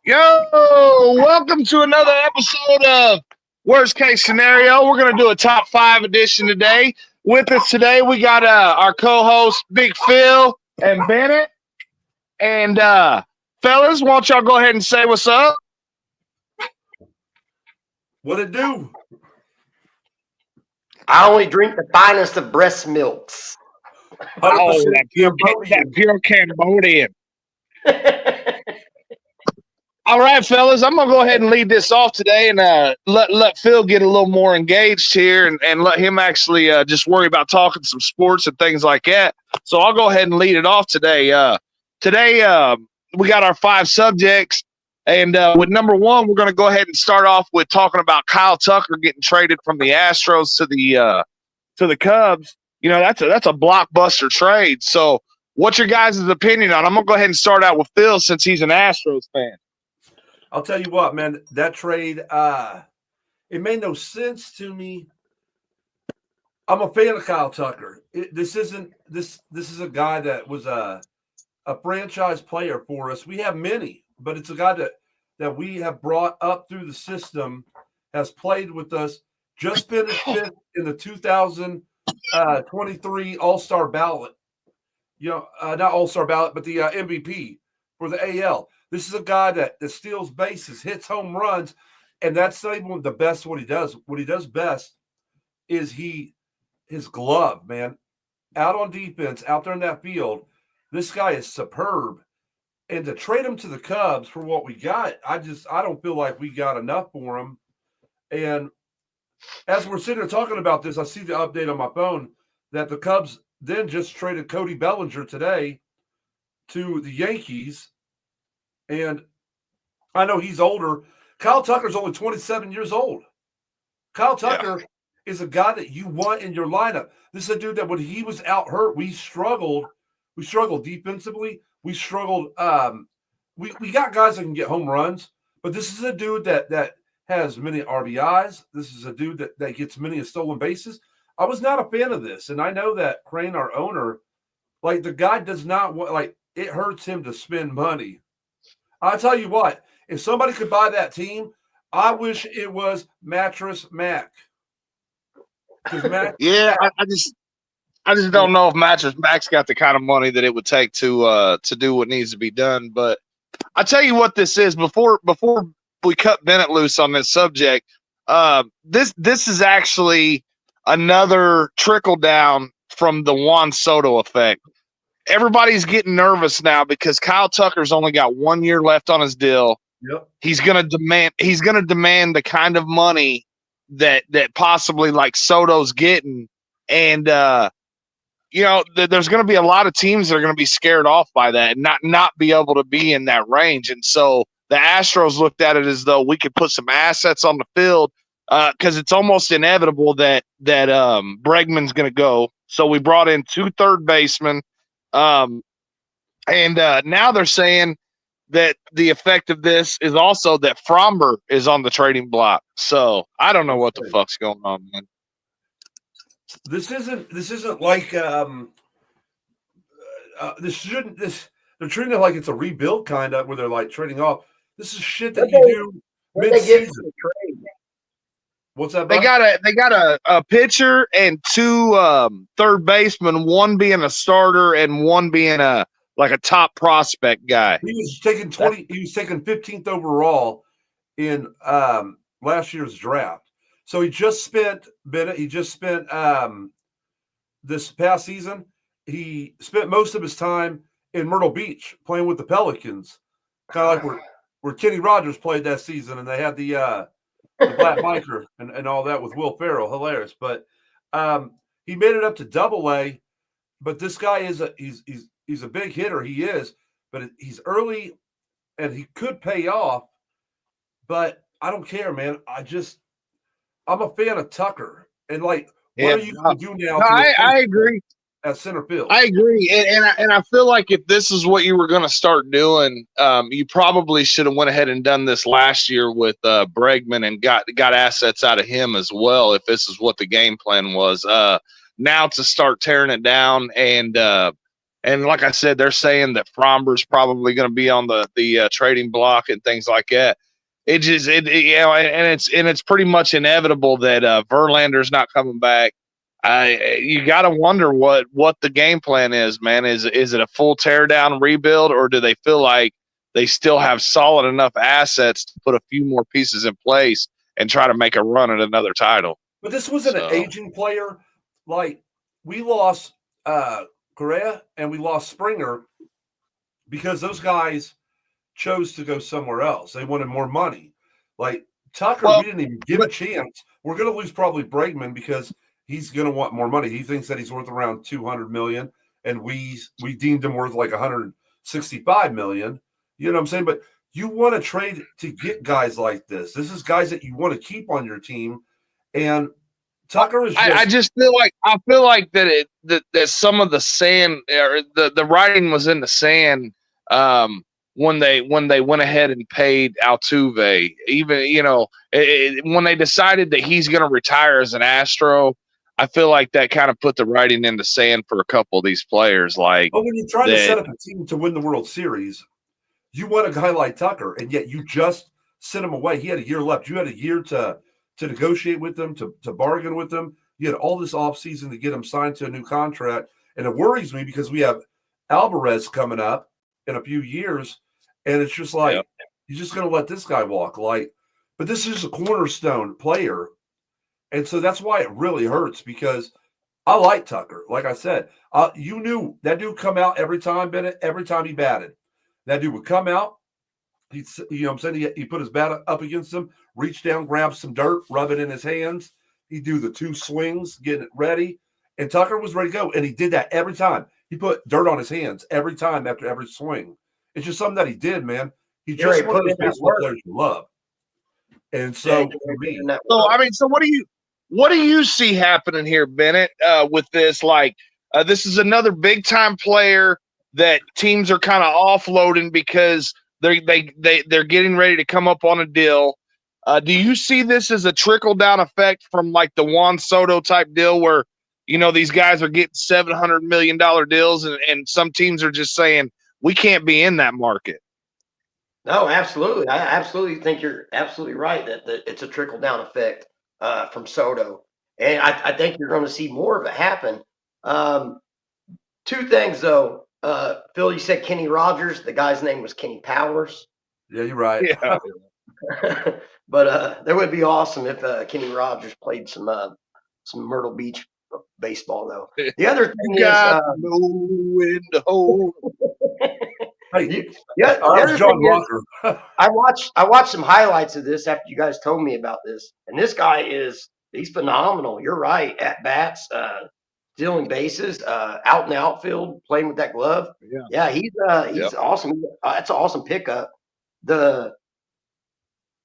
Yo, welcome to another episode of Worst Case Scenario. We're going to do a top five edition today. With us today, we got our co-host Big Phil and Bennett. And fellas, why don't y'all go ahead and say what's up? What it do? I only drink the finest of breast milks. 100% that pure Cambodian. All right, fellas, I'm gonna go ahead and lead this off today, and let Phil get a little more engaged here, and let him actually just worry about talking some sports and things like that. So I'll go ahead and lead it off today. Today we got our five subjects, and with number one, we're gonna go ahead and start off with talking about Kyle Tucker getting traded from the Astros to the Cubs. You know, that's a blockbuster trade. So, what's your guys' opinion on it? I'm gonna go ahead and start out with Phil since he's an Astros fan. I'll tell you what, man, that trade, it made no sense to me. I'm a fan of Kyle Tucker. This is a guy that was a franchise player for us. We have many, but it's a guy that we have brought up through the system, has played with us, just finished fifth in the 2023 All-Star ballot. You know, not All-Star ballot, but the MVP for the AL. This is a guy that steals bases, hits home runs, and that's not even the best what he does. What he does best is his glove, man. Out on defense, out there in that field, this guy is superb. And to trade him to the Cubs for what we got, I don't feel like we got enough for him. And as we're sitting here talking about this, I see the update on my phone that the Cubs then just traded Cody Bellinger today to the Yankees. And I know he's older. Kyle Tucker's only 27 years old. Kyle Tucker is a guy that you want in your lineup. This is a dude that when he was out hurt, we struggled. We struggled defensively. We struggled. We got guys that can get home runs, but this is a dude that has many RBIs. This is a dude that gets many stolen bases. I was not a fan of this, and I know that Crane, our owner, like the guy does not want, like it hurts him to spend money. I'll tell you what, if somebody could buy that team, I wish it was Mattress Mac. Yeah, I just don't know if Mattress Mac's got the kind of money that it would take to do what needs to be done. But I tell you what, this is before we cut Bennett loose on this subject. This is actually another trickle down from the Juan Soto effect. Everybody's getting nervous now because Kyle Tucker's only got 1 year left on his deal. Yep. He's gonna demand the kind of money that possibly like Soto's getting, and there's going to be a lot of teams that are going to be scared off by that and not be able to be in that range. And so the Astros looked at it as though we could put some assets on the field because it's almost inevitable that Bregman's going to go. So we brought in 2 third basemen. And now they're saying that the effect of this is also that Fromber is on the trading block. So I don't know what the fuck's going on, man. This isn't like they're treating it like it's a rebuild kind of where they're like trading off. This is shit that you do mid-season. What's that? They got a pitcher and 2 third basemen, one being a starter and one being a top prospect guy. He was taken 15th overall in last year's draft. So he just spent this past season. He spent most of his time in Myrtle Beach playing with the Pelicans, kind of like where Kenny Rogers played that season, and they had the black biker and all that with Will Ferrell, hilarious. But he made it up to Double-A. But this guy he's a big hitter. He is, but he's early, and he could pay off. But I don't care, man. I'm a fan of Tucker, and what are you going to do now? No, I agree. At center field, I agree, and I feel like if this is what you were going to start doing, you probably should have went ahead and done this last year with Bregman and got assets out of him as well. If this is what the game plan was, now to start tearing it down and And like I said, they're saying that Fromber's probably going to be on the trading block and things like that. And it's pretty much inevitable that Verlander's not coming back. You got to wonder what the game plan is, man. Is it a full tear down rebuild, or do they feel like they still have solid enough assets to put a few more pieces in place and try to make a run at another title? But this wasn't an aging player. Like, we lost Correa and we lost Springer because those guys chose to go somewhere else. They wanted more money. Like Tucker, we didn't even give a chance. We're going to lose probably Bregman because he's going to want more money. He thinks that he's worth around $200 million, and we deemed him worth like $165 million. You know what I'm saying? But you want to trade to get guys like this. This is guys that you want to keep on your team, and Tucker is. I just feel like that that some of the sand or the writing was in the sand when they went ahead and paid Altuve. Even when they decided that he's going to retire as an Astro, I feel like that kind of put the writing in the sand for a couple of these players. Like, but when you try to set up a team to win the World Series, you want a guy like Tucker, and yet you just sent him away. He had a year left. You had a year to negotiate with them, to bargain with them. You had all this offseason to get him signed to a new contract. And it worries me because we have Alvarez coming up in a few years, and it's just like, you're just going to let this guy walk. But this is a cornerstone player. And so that's why it really hurts, because I like Tucker. Like I said, you knew that dude come out every time, Bennett, every time he batted. That dude would come out. He put his bat up against him, reach down, grab some dirt, rub it in his hands. He'd do the 2 swings, getting it ready. And Tucker was ready to go. And he did that every time. He put dirt on his hands every time after every swing. It's just something that he did, man. He just one of those baseball players you love. And so, so what do you see happening here, Bennett, with this? Like, this is another big time player that teams are kind of offloading because they're getting ready to come up on a deal. Do you see this as a trickle down effect from like the Juan Soto type deal where, these guys are getting $700 million deals and some teams are just saying, we can't be in that market? No, absolutely. I absolutely think you're absolutely right that it's a trickle down effect from Soto. And I think you're going to see more of it happen. 2 things, though. Phil, you said Kenny Rogers. The guy's name was Kenny Powers. Yeah, you're right. Yeah. But that would be awesome if Kenny Rogers played some Myrtle Beach baseball, though. The other thing is John Walker. I watched some highlights of this after you guys told me about this, and this guy he's phenomenal. You're right, at bats, stealing bases, out in the outfield, playing with that glove. Yeah, he's awesome. That's an awesome pickup.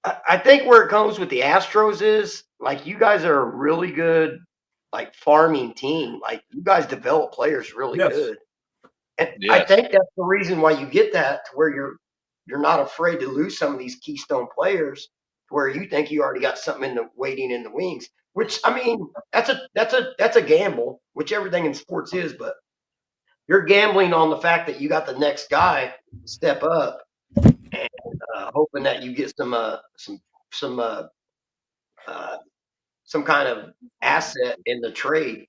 I think where it comes with the Astros is, like, you guys are a really good, like, farming team. Like, you guys develop players really good. And I think that's the reason why you get that, to where you're not afraid to lose some of these keystone players, where you think you already got something waiting in the wings. Which, I mean, that's a gamble, which everything in sports is. But you're gambling on the fact that you got the next guy step up, and hoping that you get some kind of asset in the trade.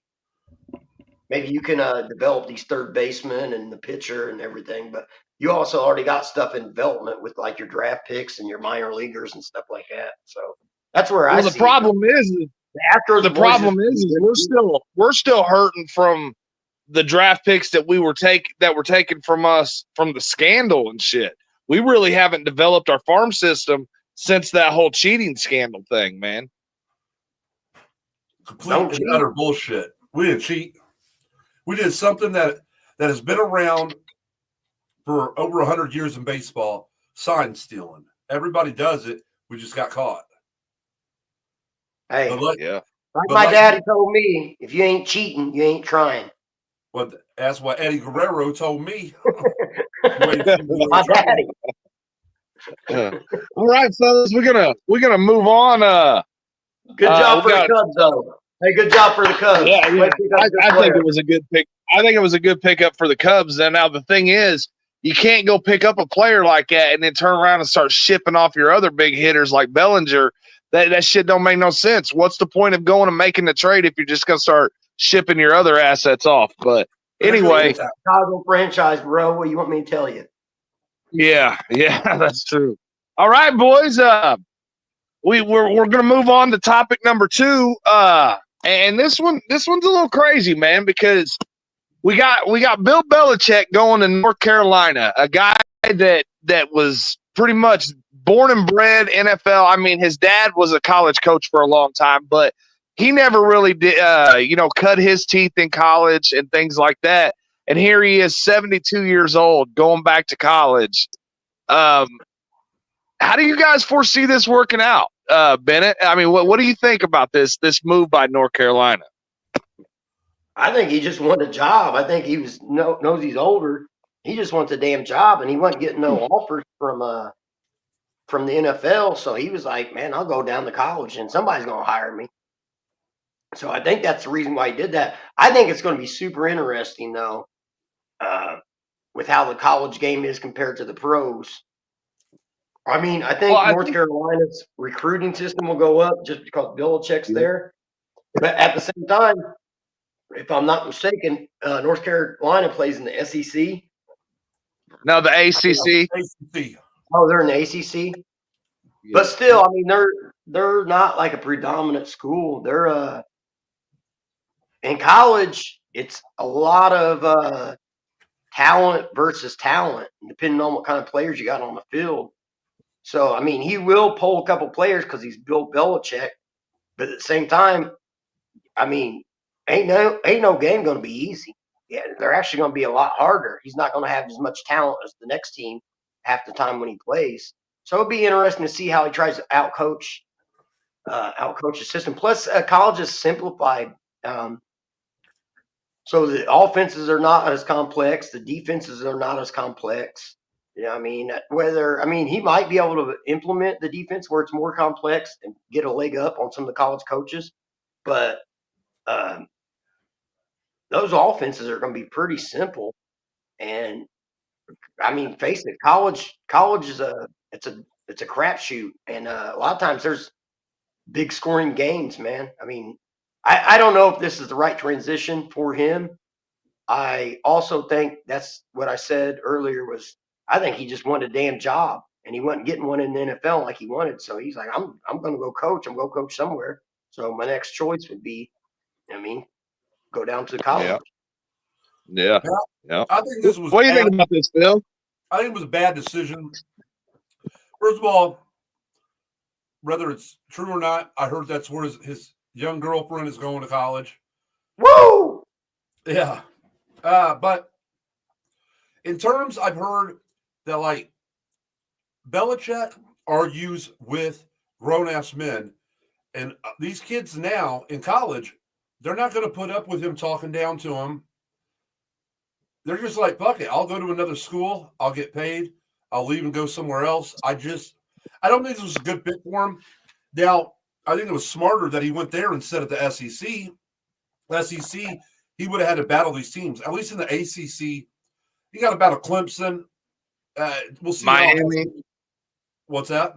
Maybe you can develop these third basemen and the pitcher and everything, but you also already got stuff in development with like your draft picks and your minor leaguers and stuff like that. So that's where I see the problem is we're still hurting from the draft picks that were taken from us from the scandal and shit. We really haven't developed our farm system since that whole cheating scandal thing, man. Complete and utter bullshit. We didn't cheat. We did something that has been around for over 100 years in baseball, sign stealing. Everybody does it. We just got caught. Hey, my daddy told me, if you ain't cheating, you ain't trying. Well, that's what Eddie Guerrero told me. My daddy. All right, fellas, we're gonna move on. Good job for the Cubs, though. Hey, good job for the Cubs. Yeah. I think it was a good pick. I think it was a good pickup for the Cubs. And now the thing is, you can't go pick up a player like that and then turn around and start shipping off your other big hitters like Bellinger. That shit don't make no sense. What's the point of going and making the trade if you're just going to start shipping your other assets off? But anyway, Chicago franchise, bro. What do you want me to tell you? Yeah, that's true. All right, boys. We're gonna move on to topic number 2. And this one's a little crazy, man, because we got Bill Belichick going to North Carolina, a guy that was pretty much born and bred NFL. I mean, his dad was a college coach for a long time, but he never really did, cut his teeth in college and things like that. And here he is, 72 years old, going back to college. How do you guys foresee this working out, Bennett? I mean, what do you think about this move by North Carolina? I think he just wanted a job. I think he knows he's older. He just wants a damn job, and he wasn't getting no offers from the NFL. So he was like, "Man, I'll go down to college, and somebody's gonna hire me." So I think that's the reason why he did that. I think it's going to be super interesting, though, with how the college game is compared to the pros. I mean, I think North Carolina's recruiting system will go up just because Belichick's there. But at the same time, if I'm not mistaken, North Carolina plays in the SEC. No, the ACC. ACC. Oh, they're in the ACC. Yeah. But still, I mean, they're not like a predominant school. They're in college. It's a lot of talent versus talent, depending on what kind of players you got on the field. So, I mean, he will pull a couple players because he's Bill Belichick. But at the same time, I mean, ain't no game going to be easy. Yeah, they're actually going to be a lot harder. He's not going to have as much talent as the next team half the time when he plays. So it'll be interesting to see how he tries to outcoach the system. Plus, college is simplified. So the offenses are not as complex. The defenses are not as complex. Yeah, I mean, he might be able to implement the defense where it's more complex and get a leg up on some of the college coaches, but those offenses are going to be pretty simple. And I mean, face it, college is it's a crapshoot, and a lot of times there's big scoring games, man. I mean, I don't know if this is the right transition for him. I also think that's what I said earlier was I think he just wanted a damn job, and he wasn't getting one in the NFL like he wanted. So he's like, I'm going to go coach. I'm going to go coach somewhere. So my next choice would be, go down to college. Yeah. I think this was. What do you think about this, Phil? I think it was a bad decision. First of all, whether it's true or not, I heard that's where his young girlfriend is going to college. Woo! Yeah. But in terms, I've heard that like Belichick argues with grown-ass men, and these kids now in college, they're not going to put up with him talking down to them. They're just like, fuck it, I'll go to another school, I'll get paid, I'll leave and go somewhere else. I don't think this was a good fit for him. Now, I think it was smarter that he went there instead of the SEC. The SEC, he would have had to battle these teams. At least in the ACC, he got to battle Clemson. We'll see. Miami. What's that?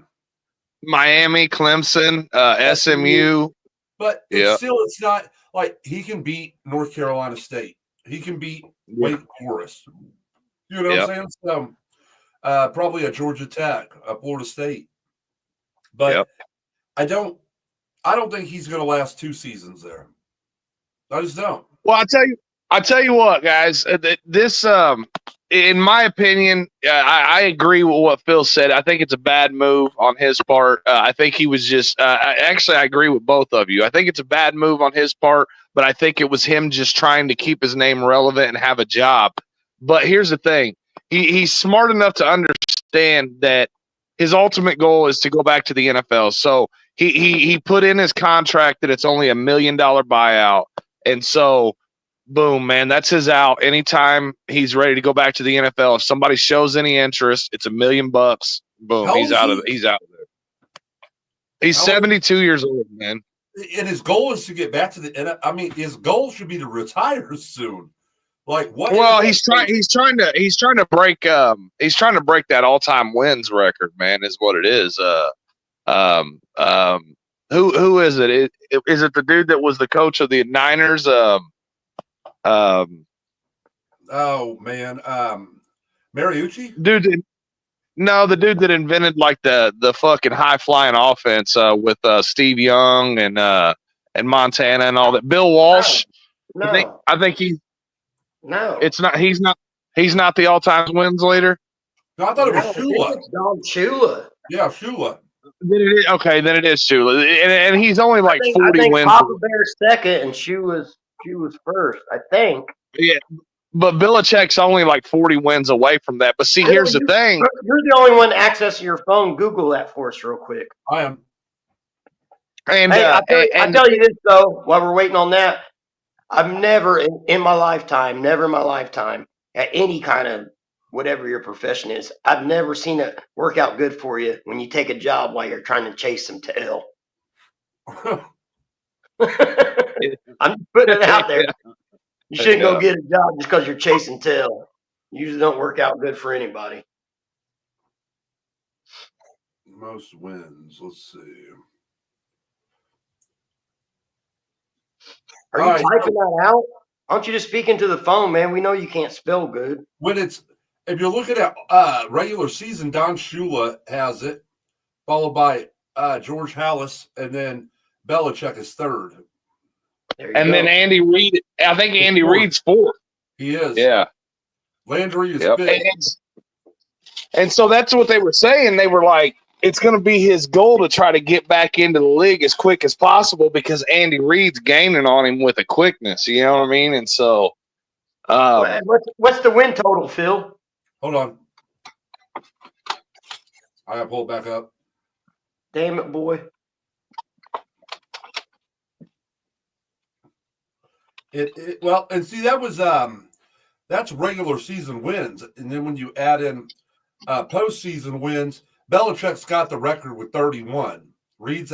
Miami, Clemson, SMU. But it's not like he can beat North Carolina State. He can beat Wake Forest. You know what I'm saying? So, probably a Georgia Tech, a Florida State. But I don't think he's going to last 2 seasons there. I just don't. Well, I tell you what, guys. This, in my opinion, I agree with what Phil said. I think it's a bad move on his part. I think he was just. Actually, I agree with both of you. I think it's a bad move on his part, but I think it was him just trying to keep his name relevant and have a job. But here's the thing: he's smart enough to understand that his ultimate goal is to go back to the NFL. So he put in his contract that it's only $1 million buyout. And so, boom, man, that's his out. Anytime he's ready to go back to the NFL, if somebody shows any interest, it's $1 million. Boom, he's out of there. He's 72 years old, man. And his goal is to get back to the NFL. I mean, his goal should be to retire soon. Like what? Well, he's trying to break that all-time wins record, man, is what it is. Um, um, who is it? Is it the dude that was the coach of the Niners? Oh man, Mariucci? No, the dude that invented like the fucking high flying offense with Steve Young and Montana and all that. Bill Walsh. No. I think he's no. It's not. He's not the all time wins leader. No, I thought it was Shula. It's Don Shula. Yeah, Shula. Okay, then it is Shula, and he's only like 40 I think wins. Papa Bear's second, and Shula's first. I think. Yeah, but Belichick's only like 40 wins away from that. But see, here's the thing. You're the only one accessing your phone. Google that for us real quick. I am. And hey, I tell you this though, while we're waiting on that, I've never in my lifetime, at any kind of whatever your profession is, I've never seen it work out good for you when you take a job while you're trying to chase some tail. I'm putting it out there. You shouldn't go get a job just because you're chasing tail. Usually don't work out good for anybody. Most wins. Let's see. Are you typing that out? Why don't you just speak into the phone, man? We know you can't spell good. If you're looking at regular season, Don Shula has it, followed by George Halas, and then Belichick is third. And then Andy Reid. I think Andy Reid's fourth. He is. Yeah. Landry is fifth. And so that's what they were saying. They were like, it's going to be his goal to try to get back into the league as quick as possible because Andy Reid's gaining on him with a quickness. You know what I mean? And so, what's the win total, Phil? Hold on, I gotta pull it back up. Damn it, boy! Well, and see that was that's regular season wins, and then when you add in postseason wins. Belichick's got the record with 31. Reid's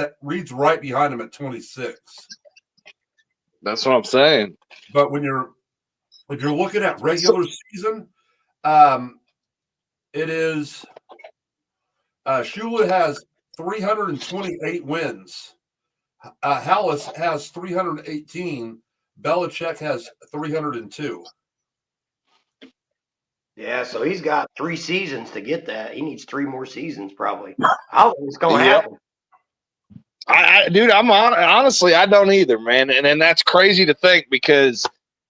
right behind him at 26. That's what I'm saying. But if you're looking at regular season, it is Shula has 328 wins. Halas has 318. Belichick has 302. Yeah, so he's got 3 seasons to get that. He needs 3 more seasons, probably. I don't think it's going to happen. Dude, honestly, I don't either, man. And that's crazy to think because,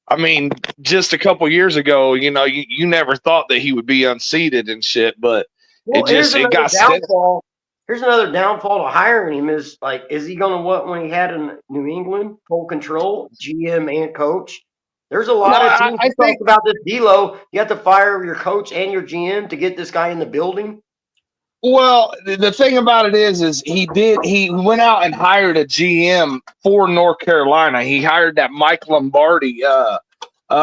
I mean, just a couple years ago, you never thought that he would be unseated and shit, but it got downfall. Here's another downfall to hiring him is he going to what when he had in New England? Full control, GM and coach. There's a lot of teams who talk about this D-Lo. You have to fire your coach and your GM to get this guy in the building. Well, the thing about it is he went out and hired a GM for North Carolina. He hired that Mike Lombardi. Did he?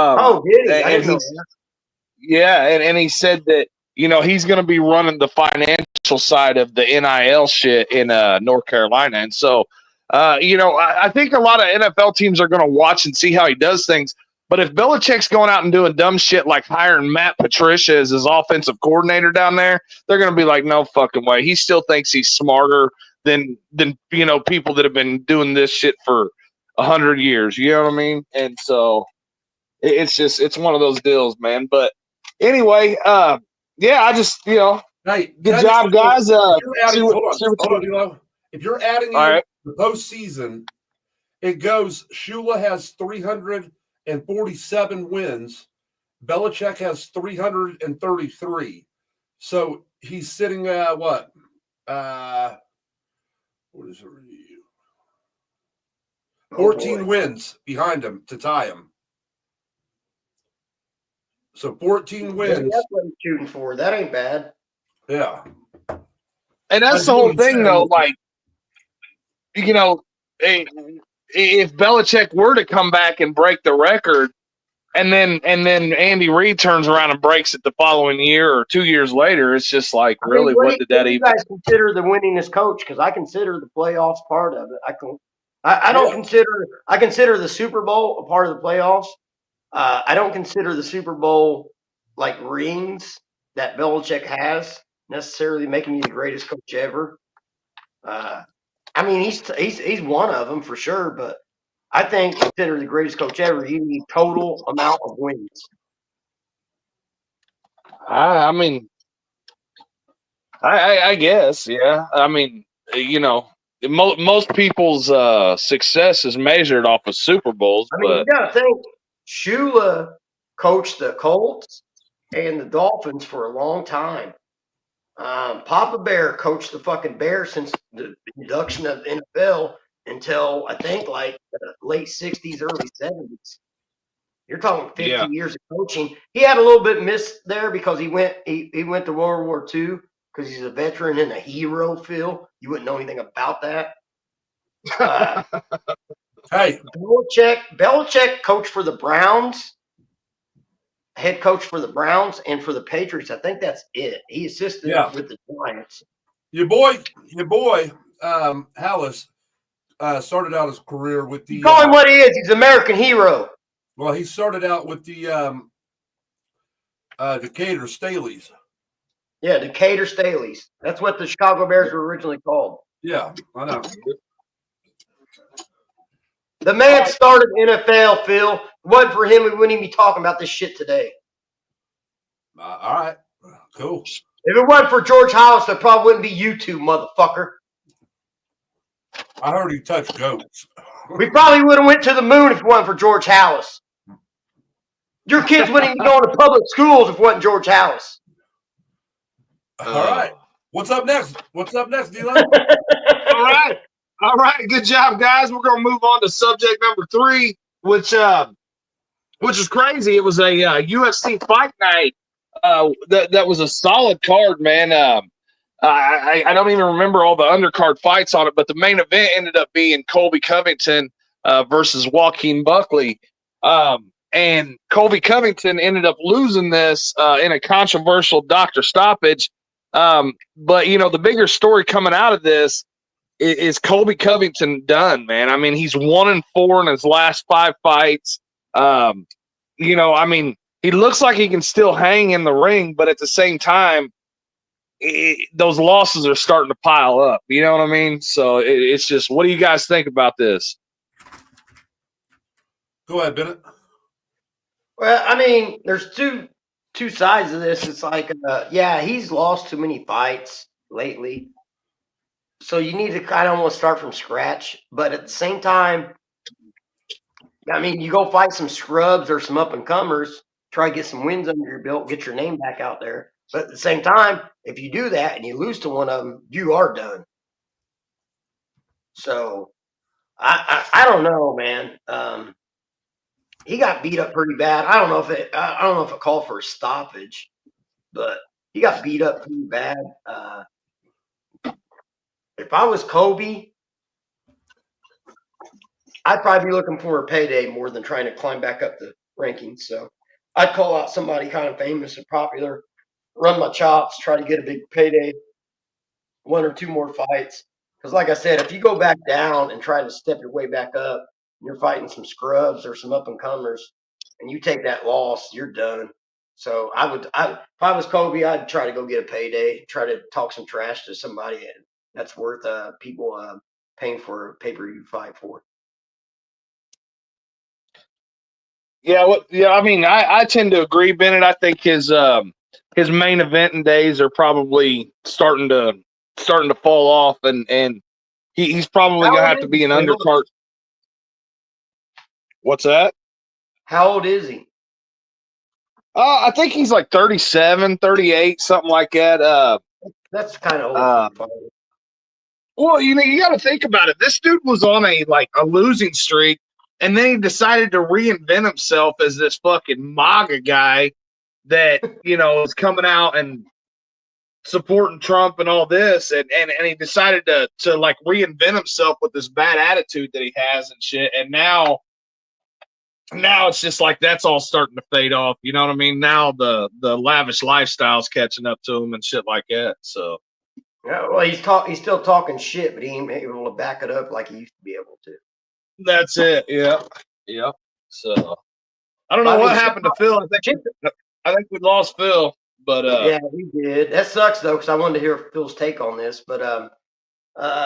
And he said that, he's going to be running the financial side of the NIL shit in North Carolina. And so, I think a lot of NFL teams are going to watch and see how he does things. But if Belichick's going out and doing dumb shit like hiring Matt Patricia as his offensive coordinator down there, they're going to be like, no fucking way. He still thinks he's smarter than people that have been doing this shit for 100 years. You know what I mean? And so it's one of those deals, man. But anyway, I just, hey, good job, guys. If you're adding in the postseason, it goes Shula has 347 wins. Belichick has 333. So he's sitting at what? What is it? 14 wins behind him to tie him. So 14 wins. That's what he's shooting for. That ain't bad. Yeah. And that's the whole thing, though. Like, if Belichick were to come back and break the record, and then Andy Reid turns around and breaks it the following year or 2 years later, it's just like, really, what did that even? You guys consider the winningest coach? Because I consider the playoffs part of it. I consider the Super Bowl a part of the playoffs. I don't consider the Super Bowl like rings that Belichick has necessarily making me the greatest coach ever. I mean, he's one of them for sure, but I think consider the greatest coach ever, you need total amount of wins. I mean, I guess, yeah. I mean, most people's success is measured off of Super Bowls, I mean, but you got to think Shula coached the Colts and the Dolphins for a long time. Papa Bear coached the fucking Bears since the induction of the NFL until I think like the late 60s, early 70s. You're talking 50 yeah. years of coaching. He had a little bit missed there because he went to World War II because he's a veteran and a hero, Phil. You wouldn't know anything about that. Hey, Belichick coached for the Browns, head coach for the Browns and for the Patriots. I think that's it. He assisted with the Giants. Your boy, Hallis started out his career with the. Call him what he is. He's an American hero. Well, he started out with the Decatur Staleys. Yeah, Decatur Staleys. That's what the Chicago Bears were originally called. Yeah, I know. The man started NFL, Phil. If it wasn't for him, we wouldn't even be talking about this shit today. All right, cool. If it wasn't for George Halas, there probably wouldn't be YouTube, motherfucker. I heard he touched goats. We probably would have went to the moon if it wasn't for George Halas. Your kids wouldn't even go to public schools if it wasn't George Halas. All right. What's up next? D-Line? All right. Good job, guys. We're going to move on to subject number 3, which is crazy. It was a UFC fight night. That was a solid card, man. I don't even remember all the undercard fights on it, but the main event ended up being Colby Covington versus Joaquin Buckley. And Colby Covington ended up losing this in a controversial doctor stoppage. But, the bigger story coming out of this is Colby Covington done, man. I mean, he's 1-4 in his last 5 fights. He looks like he can still hang in the ring, but at the same time, those losses are starting to pile up. You know what I mean? So it's just, what do you guys think about this? Go ahead, Bennett. Well, I mean, there's two sides of this. It's like, he's lost too many fights lately. So you need to kind of almost start from scratch. But at the same time, I mean, you go fight some scrubs or some up-and-comers, try to get some wins under your belt, get your name back out there. But at the same time, if you do that and you lose to one of them, you are done. So I don't know, man. He got beat up pretty bad. I don't know if it called for a stoppage, but he got beat up pretty bad. If I was Kobe, I'd probably be looking for a payday more than trying to climb back up the rankings. So I'd call out somebody kind of famous and popular, run my chops, try to get a big payday, 1 or 2 more fights. Because like I said, if you go back down and try to step your way back up, you're fighting some scrubs or some up-and-comers, and you take that loss, you're done. So if I was Kobe, I'd try to go get a payday, try to talk some trash to somebody that's worth people paying for a pay-per-view fight for. Yeah, I mean, I tend to agree, Bennett. I think his main eventing days are probably starting to fall off, and he's probably gonna have to be an undercard. What's that? How old is he? I think he's like 37, 38, something like that. That's kind of old. Well, you got to think about it. This dude was on a losing streak, and then he decided to reinvent himself as this fucking MAGA guy that is coming out and supporting Trump and all this, and he decided to reinvent himself with this bad attitude that he has and shit. And now it's just like that's all starting to fade off. You know what I mean? Now the lavish lifestyle's catching up to him and shit like that. So. Yeah, well, he's still talking shit, but he ain't able to back it up like he used to be able to. That's it. Yeah. So. I don't know I mean, what happened to Phil. I think we lost Phil, but yeah, we did. That sucks though, because I wanted to hear Phil's take on this. But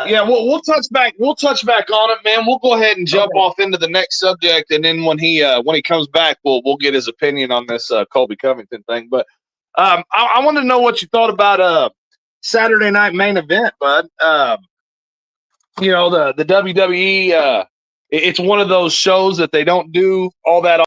yeah, we'll touch back. We'll touch back on it, man. We'll go ahead and jump okay. off into the next subject, and then when he comes back, we'll get his opinion on this Colby Covington thing. But I wanted to know what you thought about Saturday night main event, bud. You know, the WWE. It's one of those shows that they don't do all that.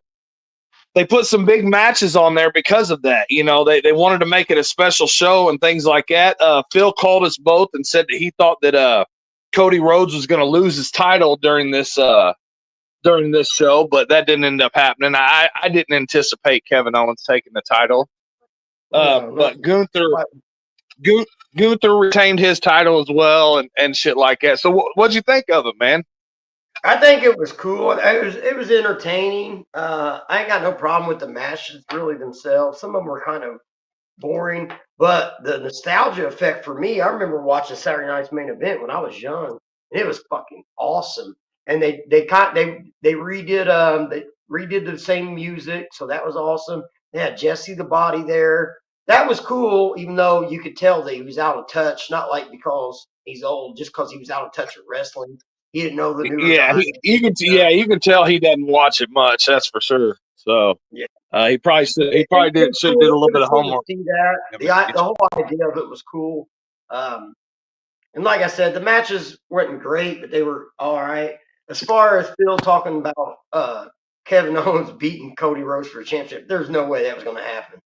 They put some big matches on there because of that. You know, they wanted to make it a special show and things like that. Phil called us both and said that he thought that Cody Rhodes was going to lose his title during this show, but that didn't end up happening. I didn't anticipate Kevin Owens taking the title, but Gunther retained his title as well and shit like that. So what'd you think of it, man? I think it was cool. It was entertaining. I ain't got no problem with the matches really themselves. Some of them were kind of boring, but the nostalgia effect for me, I remember watching Saturday Night's Main Event when I was young, and it was fucking awesome. And they redid the same music, so that was awesome. They had Jesse the Body there. That was cool, even though you could tell that he was out of touch. Not like because he's old, just because he was out of touch with wrestling. He didn't know the newer Yeah, guys. you can tell he doesn't watch it much. That's for sure. So Yeah. he probably should have did a little bit of homework. See that the whole idea of it was cool. And like I said, the matches weren't great, but they were all right. As far as Phil talking about Kevin Owens beating Cody Rhodes for a championship, there's no way that was going to happen.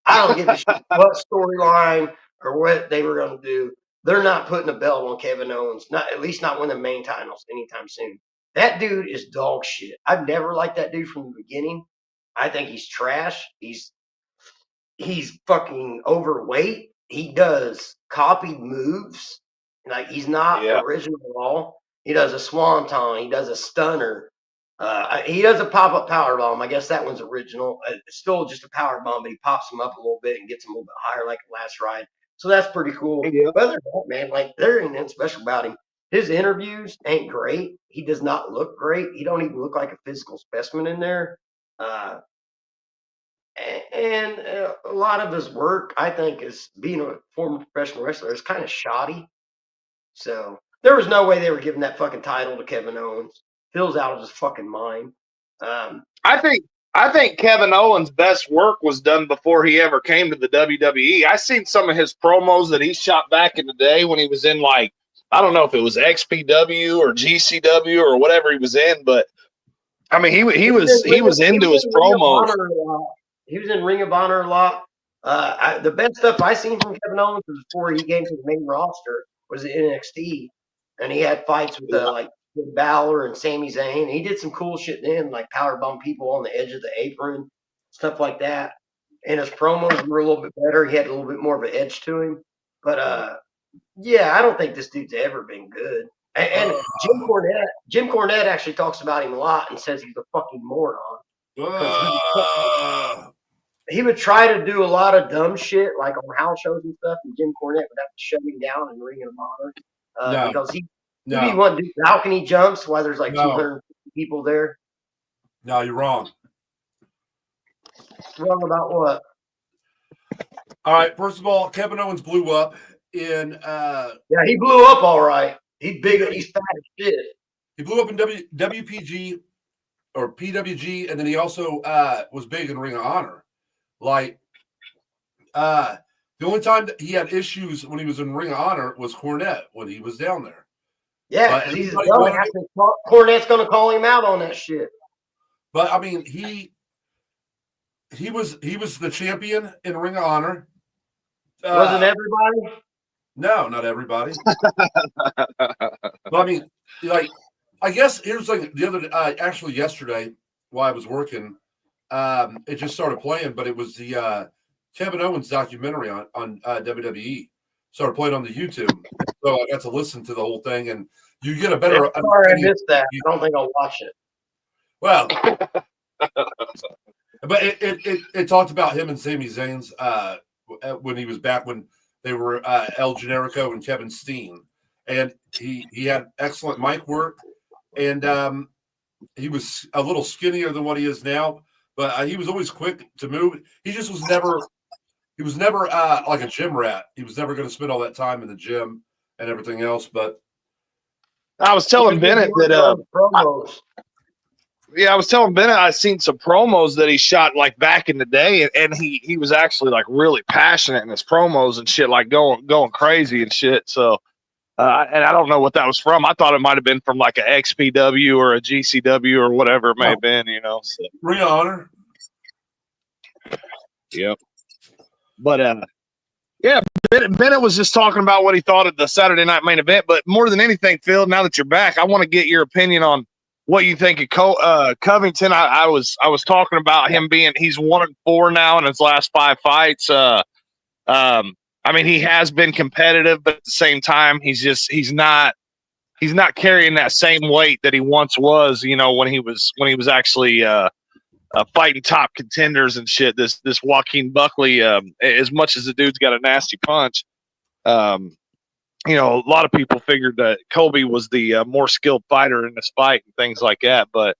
I don't give a shit what storyline or what they were going to do. They're not putting a belt on Kevin Owens, not at least not one of the main titles anytime soon. That dude is dog shit. I've never liked that dude from the beginning. I think he's trash. He's fucking overweight. He does copied moves. Like he's not original at all. He does a swanton. He does a stunner. He does a pop-up power bomb. I guess that one's original. It's still just a power bomb, but he pops him up a little bit and gets him a little bit higher like a last ride. So that's pretty cool. Yeah. But other than that, man, like there ain't nothing special about him. His interviews ain't great. He does not look great. He don't even look like a physical specimen in there. And a lot of his work, I think, is being a former professional wrestler is kind of shoddy. So there was no way they were giving that fucking title to Kevin Owens. Phil's out of his fucking mind. I think Kevin Owens' best work was done before he ever came to the WWE. I seen some of his promos that he shot back in the day when he was in, like, I don't know if it was XPW or GCW or whatever he was in, but I mean he was into his promos. He was in Ring of Honor a lot. The best stuff I seen from Kevin Owens was before he came to the main roster was in NXT, and he had fights with like Finn Balor and Sami Zayn. He did some cool shit then, like powerbomb people on the edge of the apron, stuff like that. And his promos were a little bit better. He had a little bit more of an edge to him. But yeah, I don't think this dude's ever been good. And Jim Cornette actually talks about him a lot and says he's a fucking moron. He would try to do a lot of dumb shit, like on house shows and stuff, and Jim Cornette would have to shut him down in Ring of Honor because he'd be wanting to do balcony jumps while there's like 250 people there. No, you're wrong. Wrong about what? All right. First of all, Kevin Owens blew up in. Yeah, he blew up all right. He's big. He's fat as shit. He blew up in WPG or PWG, and then he also was big in Ring of Honor. Like, the only time that he had issues when he was in Ring of Honor was Cornette when he was down there. Yeah, because Cornette's going to call him out on that shit. But I mean, he was the champion in Ring of Honor. Wasn't everybody? No, not everybody. But I mean, like, I guess here's like the other actually yesterday while I was working. It just started playing, but it was the Kevin Owens documentary on WWE. Started playing on the YouTube, so I got to listen to the whole thing, and you get a better. Sorry, I missed that. I don't think I'll watch it. Well, but it talked about him and Sami Zayn's when he was back when they were El Generico and Kevin Steen, and he had excellent mic work, and he was a little skinnier than what he is now. but he was always quick to move. He just was never. He was never like a gym rat. He was never going to spend all that time in the gym and everything else. But I was telling Bennett that promos. I was telling Bennett I seen some promos that he shot like back in the day, and he was actually like really passionate in his promos and shit, like going crazy and shit. So, and I don't know what that was from. I thought it might have been from like a XPW or a GCW or whatever it may have been, you know. So. Ring of Honor. Yep. But yeah, Bennett was just talking about what he thought of the Saturday Night Main Event. But more than anything, Phil, now that you're back, I want to get your opinion on what you think of Covington. I was talking about him he's 1-4 now in his last 5 fights. I mean, he has been competitive, but at the same time, he's not carrying that same weight that he once was. You know, when he was actually fighting top contenders and shit. This Joaquin Buckley, as much as the dude's got a nasty punch, you know, a lot of people figured that Colby was the more skilled fighter in this fight and things like that. But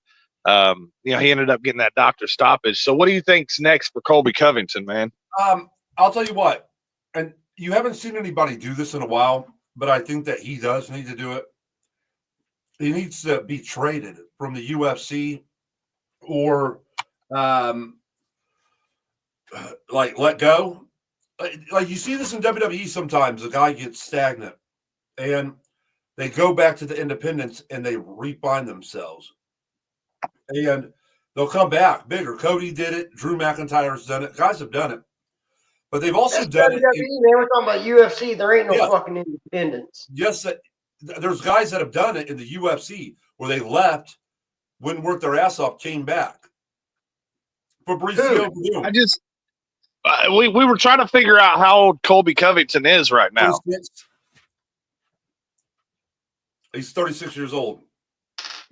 you know, he ended up getting that doctor stoppage. So, what do you think's next for Colby Covington, man? I'll tell you what, and you haven't seen anybody do this in a while, but I think that he does need to do it. He needs to be traded from the UFC or like let go. Like you see this in WWE sometimes. The guy gets stagnant and they go back to the independents and they refine themselves. And they'll come back bigger. Cody did it. Drew McIntyre's done it. Guys have done it. But they've also done WWE, man. We're talking about UFC. There ain't no fucking independents. Yes, there's guys that have done it in the UFC where they left, wouldn't work their ass off, came back. Fabricio Verdum. I just we were trying to figure out how old Colby Covington is right now. He's 36 years old.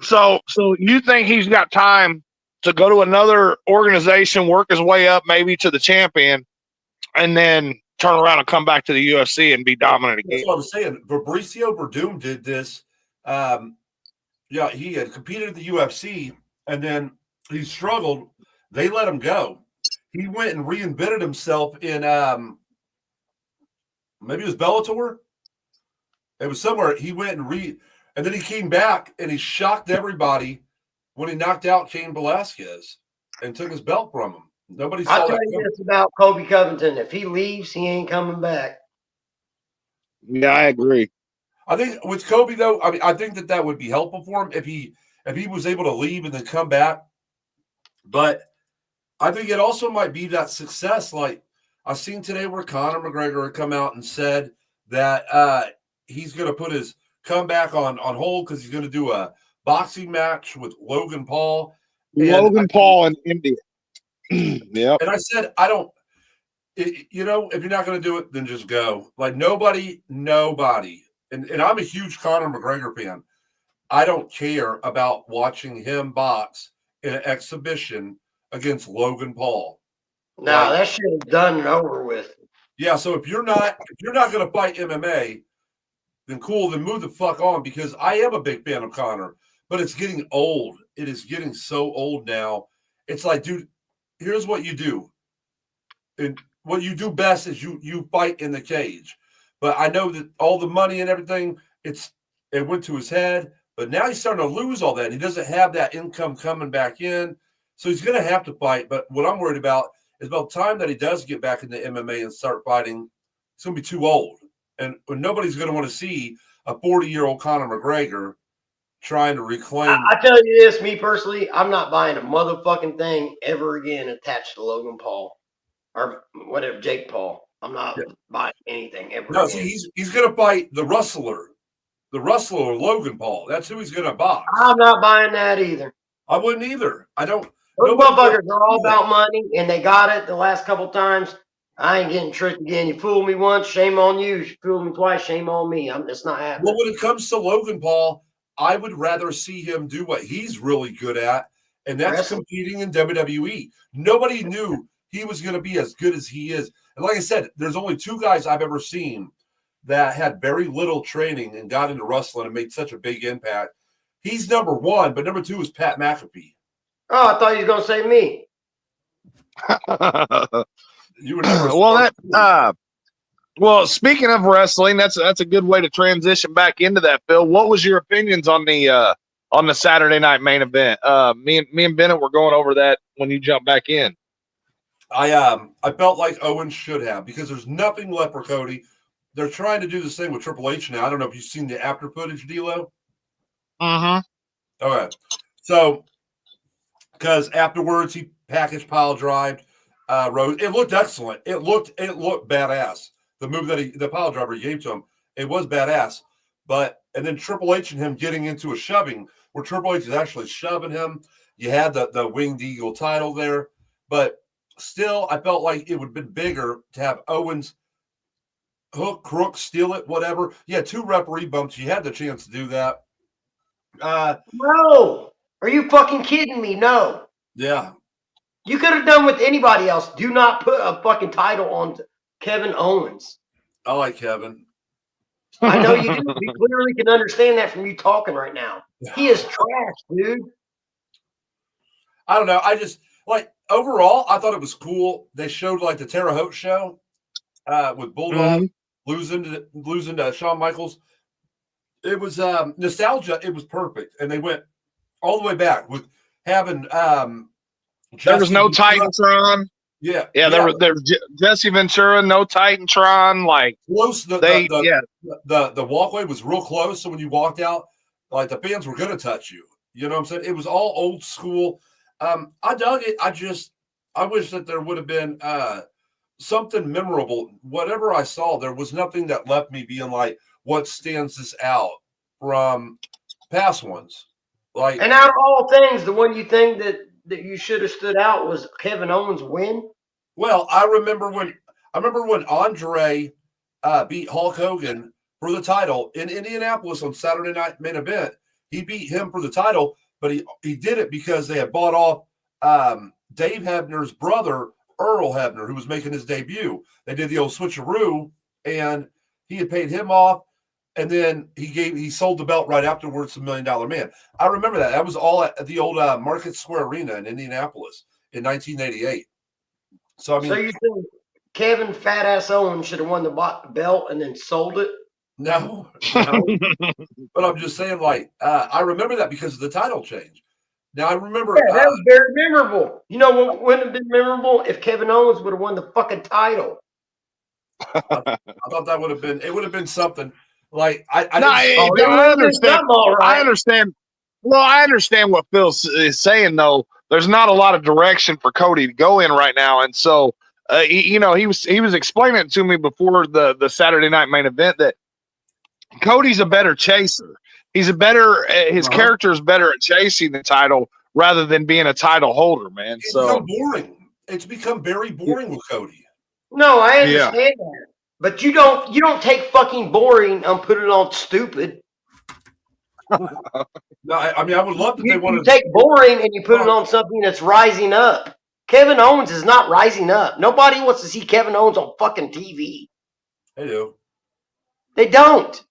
So you think he's got time to go to another organization, work his way up maybe to the champion, and then turn around and come back to the UFC and be dominant again? That's what I was saying. Fabricio Verdum did this. Yeah, he had competed at the UFC, and then he struggled. They let him go. He went and reinvented himself in maybe it was Bellator. It was somewhere. He went and then he came back and he shocked everybody when he knocked out Cain Velasquez and took his belt from him. Nobody saw that. I'll tell you this about Colby Covington. If he leaves, he ain't coming back. Yeah, I agree. I think with Colby, though, I mean, I think that would be helpful for him if he was able to leave and then come back. But I think it also might be that success. Like I've seen today where Conor McGregor had come out and said that he's going to put his comeback on hold because he's going to do a boxing match with Logan Paul. Paul in India. Yeah. And I said, you know, if you're not going to do it, then just go. Like nobody. And I'm a huge Conor McGregor fan. I don't care about watching him box in an exhibition against Logan Paul. No, that shit is done and over with. Yeah, so if you're not going to fight MMA, then cool, then move the fuck on, because I am a big fan of Conor, but it's getting old. It is getting so old now. It's like, dude, here's what you do. And what you do best is you fight in the cage. But I know that all the money and everything, it went to his head, but now he's starting to lose all that. He doesn't have that income coming back in. So he's going to have to fight. But what I'm worried about is about the time that he does get back into MMA and start fighting, he's going to be too old. And nobody's going to want to see a 40-year-old Conor McGregor trying to reclaim. I tell you this, me personally, I'm not buying a motherfucking thing ever again attached to Logan Paul or whatever, Jake Paul. I'm not buying anything ever. No, again. see, he's going to fight the wrestler Logan Paul. That's who he's going to box. I'm not buying that either. I wouldn't either. I don't. Those motherfuckers are all about money, and they got it the last couple times. I ain't getting tricked again. You fooled me once, shame on you. You fooled me twice, shame on me. I'm just not happening. Well, when it comes to Logan Paul, I would rather see him do what he's really good at, and that's competing in WWE. Nobody knew he was going to be as good as he is. And like I said, there's only 2 guys I've ever seen that had very little training and got into wrestling and made such a big impact. He's number 1, but number 2 is Pat McAfee. Oh, I thought you was going to say me. You were never. Well, speaking of wrestling, that's a good way to transition back into that, Phil. What was your opinions on the Saturday night main event? Me and Bennett were going over that when you jumped back in. I felt like Owens should have, because there's nothing left for Cody. They're trying to do the same with Triple H now. I don't know if you've seen the after footage, D'Lo. Okay, so because afterwards he package pile drived Rose. It looked excellent. It looked badass. The move that the pile driver he gave to him, it was badass. And then Triple H and him getting into a shoving where Triple H is actually shoving him. You had the Winged Eagle title there, but still, I felt like it would have been bigger to have Owens hook, crook, steal it, whatever. You had 2 referee bumps. You had the chance to do that. No. Are you fucking kidding me? No. Yeah. You could have done with anybody else. Do not put a fucking title on Kevin Owens. I like Kevin. I know you do. We clearly can understand that from you talking right now. He is trash, dude. I don't know. I just, overall, I thought it was cool. They showed, the Terre Haute show with Bulldog losing to Shawn Michaels. It was nostalgia. It was perfect. And they went all the way back with having there was no Titantron. Yeah. There was Jesse Ventura, no Titantron. Close. The walkway was real close. So when you walked out, the fans were going to touch you. You know what I'm saying? It was all old school. I dug it. I wish that there would have been something memorable. Whatever I saw, there was nothing that left me being like, what stands this out from past ones? And out of all things, the one you think that you should have stood out was Kevin Owens' win. Well, I remember when Andre beat Hulk Hogan for the title in Indianapolis on Saturday Night Main Event. He beat him for the title, but he did it because they had bought off Dave Hebner's brother, Earl Hebner, who was making his debut. They did the old switcheroo, and he had paid him off. And then he sold the belt right afterwards to $1 Million Man. I remember that. That was all at the old Market Square Arena in Indianapolis in 1988. So so you think Kevin Fat Ass Owens should have won the belt and then sold it? No. But I'm just saying, I remember that because of the title change. Now I remember that was very memorable. You know what wouldn't have been memorable if Kevin Owens would have won the fucking title. I thought that would have been something. I understand. I understand. Well, I understand what Phil is saying, though. There's not a lot of direction for Cody to go in right now, and so he was explaining it to me before the Saturday Night Main Event that Cody's a better chaser. His character is better at chasing the title rather than being a title holder, man. It's become boring. It's become very boring with Cody. No, I understand that. But you don't take fucking boring and put it on stupid. No, I mean, I would love that they want to take boring and you put it on something that's rising up. Kevin Owens is not rising up. Nobody wants to see Kevin Owens on fucking TV. They do. They don't.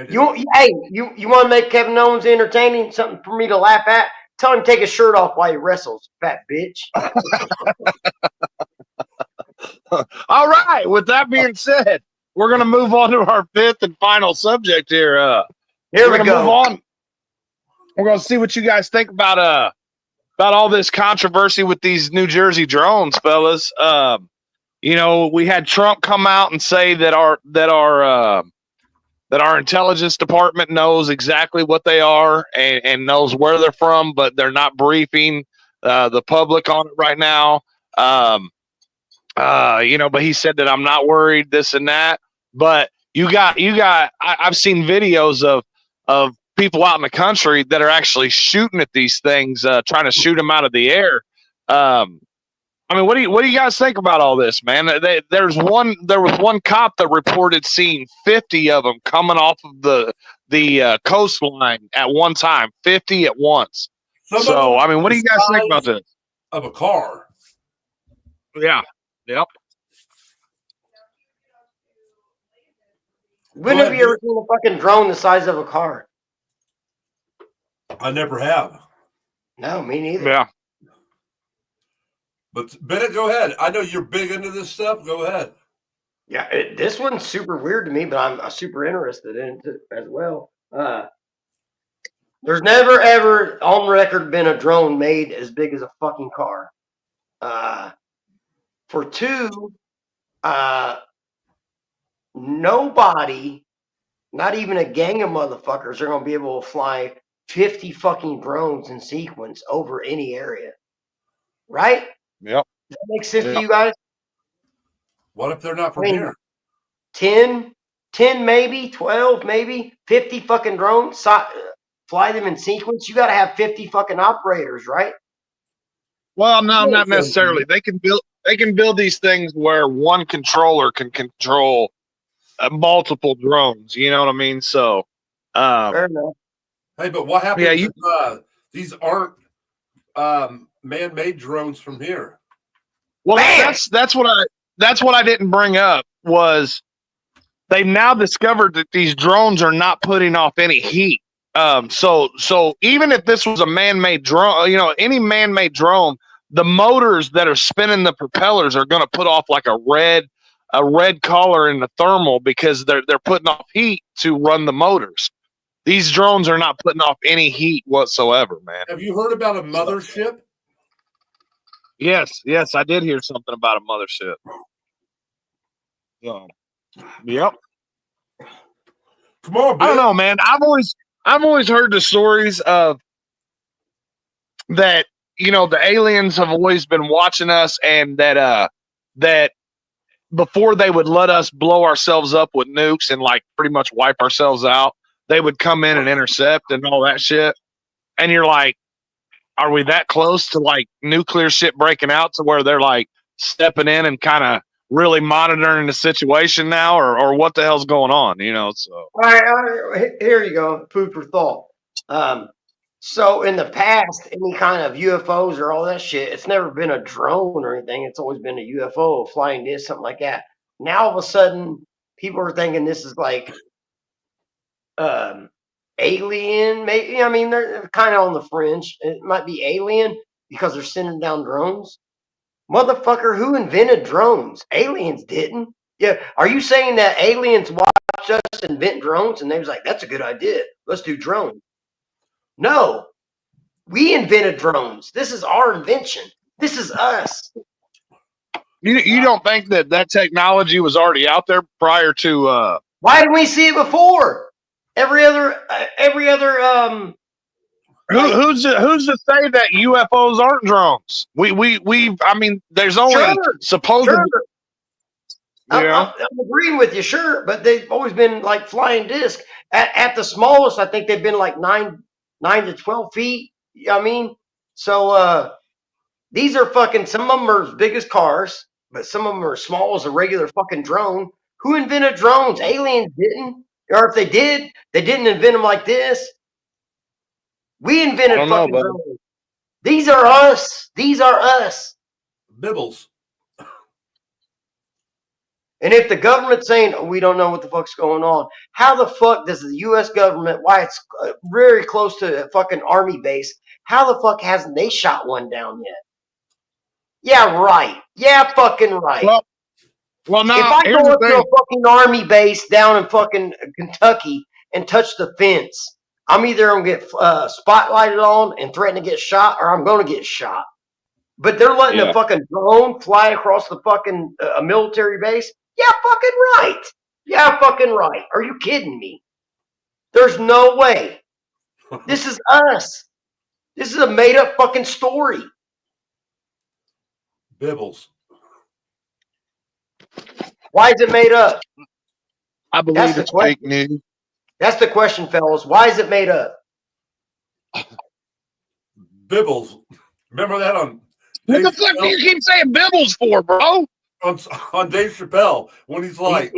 You want to make Kevin Owens entertaining? Something for me to laugh at? Tell him to take his shirt off while he wrestles, fat bitch. All right. With that being said, we're going to move on to our 5th and final subject here. Here we go. Move on. We're going to see what you guys think about all this controversy with these New Jersey drones, fellas. We had Trump come out and say that our intelligence department knows exactly what they are and knows where they're from, but they're not briefing the public on it right now. But he said that I'm not worried, this and that. But I've seen videos of people out in the country that are actually shooting at these things, trying to shoot them out of the air. What do you guys think about all this, man? There was one cop that reported seeing 50 of them coming off of the coastline at one time, 50 at once. What do you guys think about this? Of a car. Yeah. Yep. When have you ever seen a fucking drone the size of a car? I never have. No, me neither. Yeah. But Bennett, go ahead. I know you're big into this stuff. Go ahead. Yeah, this one's super weird to me, but I'm super interested in it as well. There's never ever on record been a drone made as big as a fucking car. For two, nobody, not even a gang of motherfuckers, are gonna be able to fly 50 fucking drones in sequence over any area. Right? Yep. Does that make sense to you guys? What if they're not from here? 10 maybe, 12 maybe, 50 fucking drones, fly them in sequence. You got to have 50 fucking operators, right? Well, no, not necessarily. They can build these things where one controller can control multiple drones. You know what I mean? So, fair enough. Hey, but what happens if these aren't man-made drones from here? Well, that's what I didn't bring up was they've now discovered that these drones are not putting off any heat. So even if this was a man-made drone, any man-made drone, the motors that are spinning the propellers are going to put off like a red color in the thermal because they're putting off heat to run the motors. These drones are not putting off any heat whatsoever, man. Have you heard about a mothership? Yes, I did hear something about a mothership. Yep. Come on, man. I don't know, man. I've always heard the stories of that. The aliens have always been watching us, and that before they would let us blow ourselves up with nukes and like pretty much wipe ourselves out, they would come in and intercept and all that shit. And you're like, are we that close to like nuclear shit breaking out to where they're like stepping in and kind of really monitoring the situation now, or what the hell's going on? So. All right, here you go. Food for thought. So in the past, any kind of UFOs or all that shit, it's never been a drone or anything. It's always been a UFO, a flying disc, something like that. Now all of a sudden, people are thinking this is like alien. Maybe, I mean, they're kind of on the fringe. It might be alien because they're sending down drones. Motherfucker, who invented drones? Aliens didn't. Yeah, are you saying that aliens watched us invent drones and they was like, that's a good idea. Let's do drones. No, we invented drones. This is our invention. This is us. You don't think that technology was already out there prior to? Why didn't we see it before? Every other. Who's to say that UFOs aren't drones? I mean, there's only supposedly. Sure. I'm agreeing with you, sure, but they've always been like flying discs. At the smallest, I think they've been like 9 to 12 feet. I mean, so these are fucking. Some of them are as big as cars, but some of them are small as a regular fucking drone. Who invented drones? Aliens didn't, or if they did, they didn't invent them like this. We invented fucking drones. These are us. These are us. Bibbles. And if the government's saying, oh, we don't know what the fuck's going on, how the fuck does the U.S. government, why it's very close to a fucking army base, how the fuck hasn't they shot one down yet? Yeah, right. Yeah, fucking right. Well, now, if I go up to a fucking army base down in fucking Kentucky and touch the fence, I'm either going to get spotlighted on and threaten to get shot, or I'm going to get shot. But they're letting a fucking drone fly across the fucking military base? Yeah, fucking right. Yeah, fucking right. Are you kidding me? There's no way. This is us. This is a made-up fucking story. Bibbles. Why is it made up? I believe it's fake news. That's the question, fellas. Why is it made up? Bibbles. Remember that on... What the fuck do you keep saying Bibbles for, bro? On Dave Chappelle, when he's like,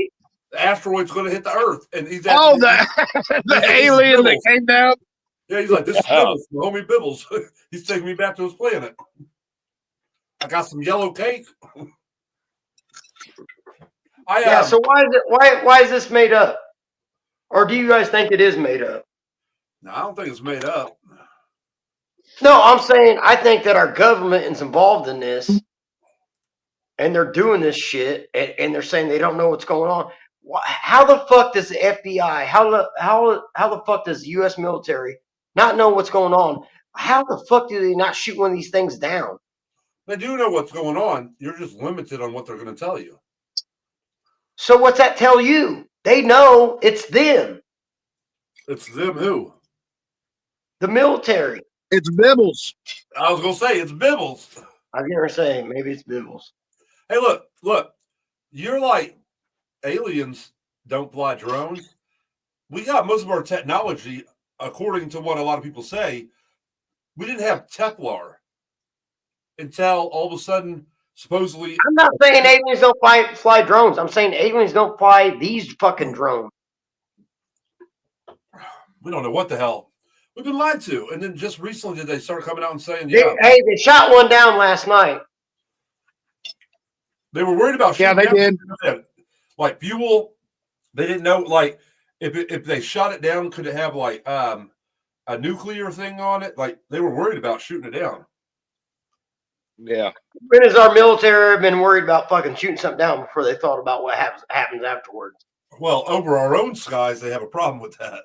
the asteroid's going to hit the Earth, and he's the alien that came down. Yeah, he's like, this is Bibbles, my homie Bibbles. He's taking me back to his planet. I got some yellow cake. So why is this made up? Or do you guys think it is made up? No, I don't think it's made up. No, I'm saying I think that our government is involved in this, and they're doing this shit, and they're saying they don't know what's going on. How the fuck does the FBI, how the fuck does the U.S. military not know what's going on? How the fuck do they not shoot one of these things down? They do know what's going on. You're just limited on what they're going to tell you. So what's that tell you? They know it's them. It's them who? The military. It's Bibbles. I was going to say, it's Bibbles. I was going to say, maybe it's Bibbles. Hey, look. You're like, aliens don't fly drones. We got most of our technology, according to what a lot of people say. We didn't have Kevlar until all of a sudden, supposedly. I'm not saying aliens don't fly drones. I'm saying aliens don't fly these fucking drones. We don't know what the hell. We've been lied to. And then just recently did they start coming out and saying, they shot one down last night. They were worried about shooting down. Did. Like fuel. They didn't know, like, if they shot it down, could it have, like, a nuclear thing on it? Like, they were worried about shooting it down. Yeah. When has our military been worried about fucking shooting something down before they thought about what happens afterwards? Well, over our own skies, they have a problem with that.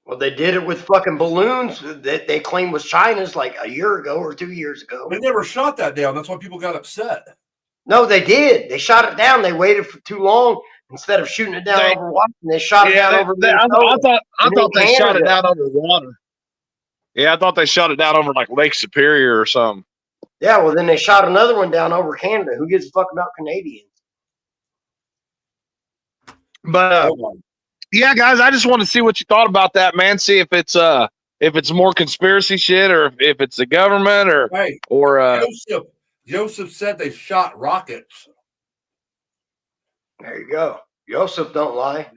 Well, they did it with fucking balloons that they claimed was China's like a year ago or 2 years ago. They never shot that down. That's why people got upset. No, they did. They shot it down. They waited for too long. Instead of shooting it down over Washington, they shot it down over Minnesota. I thought they shot it down over water. Yeah, I thought they shot it down over like Lake Superior or something. Yeah, well, then they shot another one down over Canada. Who gives a fuck about Canadians? But yeah, guys, I just want to see what you thought about that, man. See if it's more conspiracy shit or if it's the government or Joseph said they shot rockets. There you go. Joseph don't lie.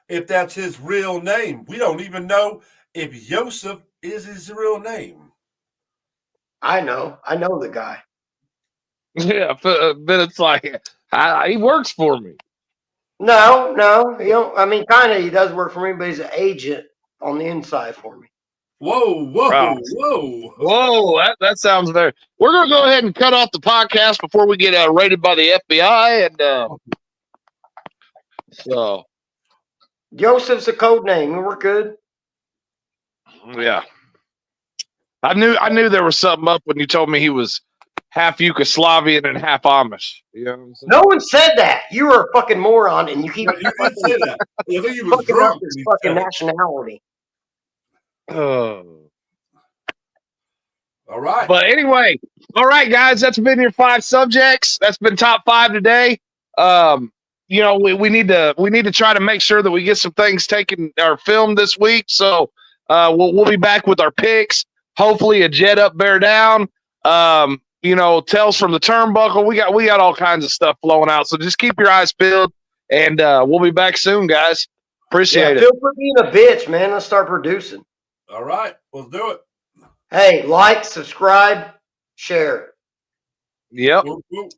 If that's his real name, we don't even know if Joseph is his real name. I know the guy. Yeah, but it's like he works for me. No, you know, I mean, kind of, he does work for me, but he's an agent on the inside for me. Whoa! That sounds very. We're gonna go ahead and cut off the podcast before we get raided by the FBI, and so Joseph's a code name, and we're good. Yeah, I knew there was something up when you told me he was half Yugoslavian and half Amish. You know what I'm saying? No one said that. You were a fucking moron, and you keep you did say that. I think he was fucking drunk. up his fucking nationality. Oh. All right. But anyway, all right, guys, that's been your 5 subjects. That's been top 5 today. You know, we need to try to make sure that we get some things taken or filmed this week. So we'll be back with our picks. Hopefully, a jet up, bear down. You know, tells from the turnbuckle. We got all kinds of stuff flowing out. So just keep your eyes peeled, and we'll be back soon, guys. Appreciate it. Feel for being a bitch, man. Let's start producing. All right, let's do it. Hey, like, subscribe, share. Yep. Whoop, whoop.